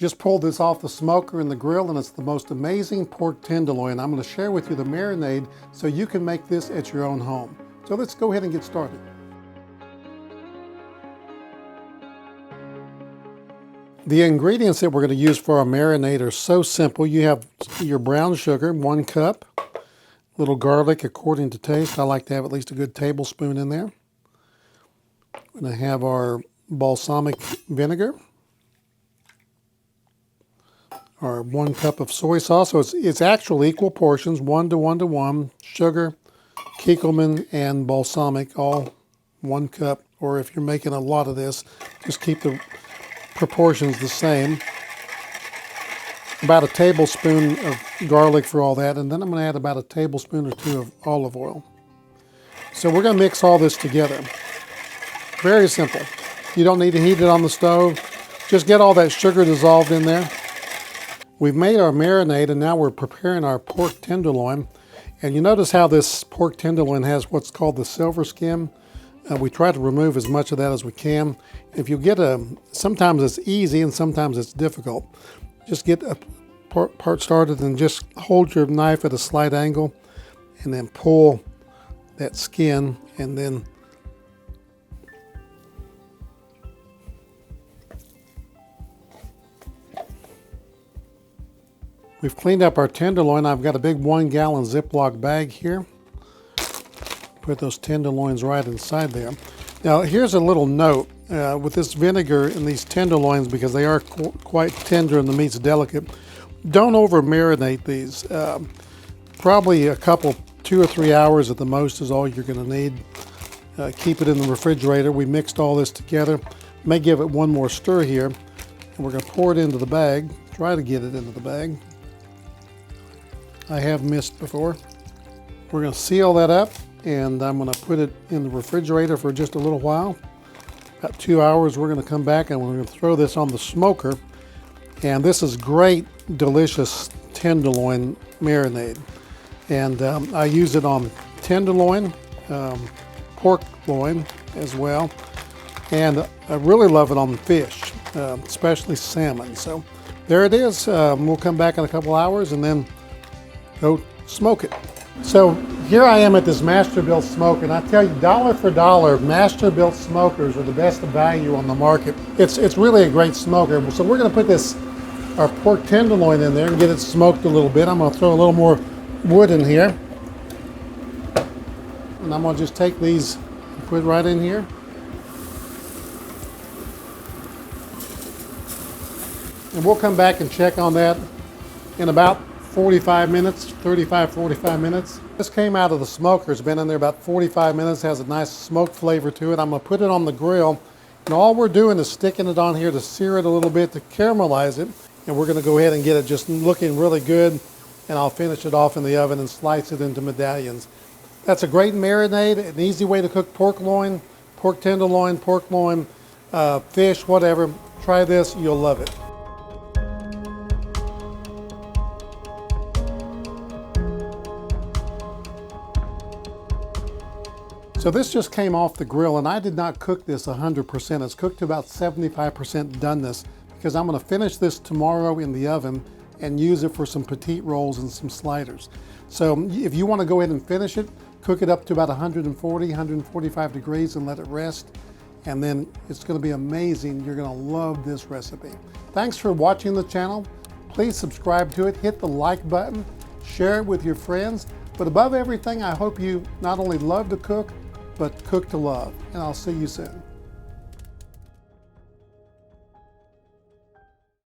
Just pulled this off the smoker and the grill, and it's the most amazing pork tenderloin. I'm going to share with you the marinade so you can make this at your own home. So let's go ahead and get started. The ingredients that we're going to use for our marinade are so simple. You have your brown sugar, 1 cup, little garlic according to taste. I like to have at least a good tablespoon in there. We're going to have our balsamic vinegar, our 1 cup of soy sauce. So it's actual equal portions, 1 to 1 to 1. Sugar, Kikkoman, and balsamic, all 1 cup. Or if you're making a lot of this, just keep the proportions the same. About a tablespoon of garlic for all that, and then I'm going to add about a tablespoon or 2 of olive oil. So we're going to mix all this together. Very simple. You don't need to heat it on the stove. Just get all that sugar dissolved in there. We've made our marinade, and now we're preparing our pork tenderloin. And you notice how this pork tenderloin has what's called the silver skin. We try to remove as much of that as we can. If you get sometimes it's easy and sometimes it's difficult. Just get a part started and just hold your knife at a slight angle and then pull that skin, and then we've cleaned up our tenderloin. I've got a big 1-gallon Ziploc bag here. Put those tenderloins right inside there. Now here's a little note. With this vinegar in these tenderloins, because they are quite tender and the meat's delicate, don't over marinate these. Probably a couple, 2 or 3 hours at the most is all you're going to need. Keep it in the refrigerator. We mixed all this together. May give it one more stir here, and we're going to pour it into the bag. Try to get it into the bag. I have missed before. We're going to seal that up, and I'm going to put it in the refrigerator for just a little while. About 2 hours, we're going to come back and we're going to throw this on the smoker. And this is great, delicious tenderloin marinade. And I use it on tenderloin, pork loin as well. And I really love it on fish, especially salmon. So there it is. We'll come back in a couple hours and then go smoke it. So here I am at this Masterbuilt smoker, and I tell you, dollar for dollar, Masterbuilt smokers are the best value on the market. It's really a great smoker. So we're going to put our pork tenderloin in there and get it smoked a little bit. I'm going to throw a little more wood in here, and I'm going to just take these and put it right in here. And we'll come back and check on that in about 45 minutes, 35, 45 minutes. This came out of the smoker. It's been in there about 45 minutes, has a nice smoked flavor to it. I'm gonna put it on the grill, and all we're doing is sticking it on here to sear it a little bit, to caramelize it, and we're gonna go ahead and get it just looking really good, and I'll finish it off in the oven and slice it into medallions. That's a great marinade, an easy way to cook pork loin, pork tenderloin, pork loin, fish, whatever. Try this, you'll love it. So this just came off the grill, and I did not cook this 100%. It's cooked to about 75% doneness, because I'm going to finish this tomorrow in the oven and use it for some petite rolls and some sliders. So if you want to go ahead and finish it, cook it up to about 140, 145 degrees and let it rest. And then it's going to be amazing. You're going to love this recipe. Thanks for watching the channel. Please subscribe to it, hit the like button, share it with your friends. But above everything, I hope you not only love to cook, but cook to love. And I'll see you soon.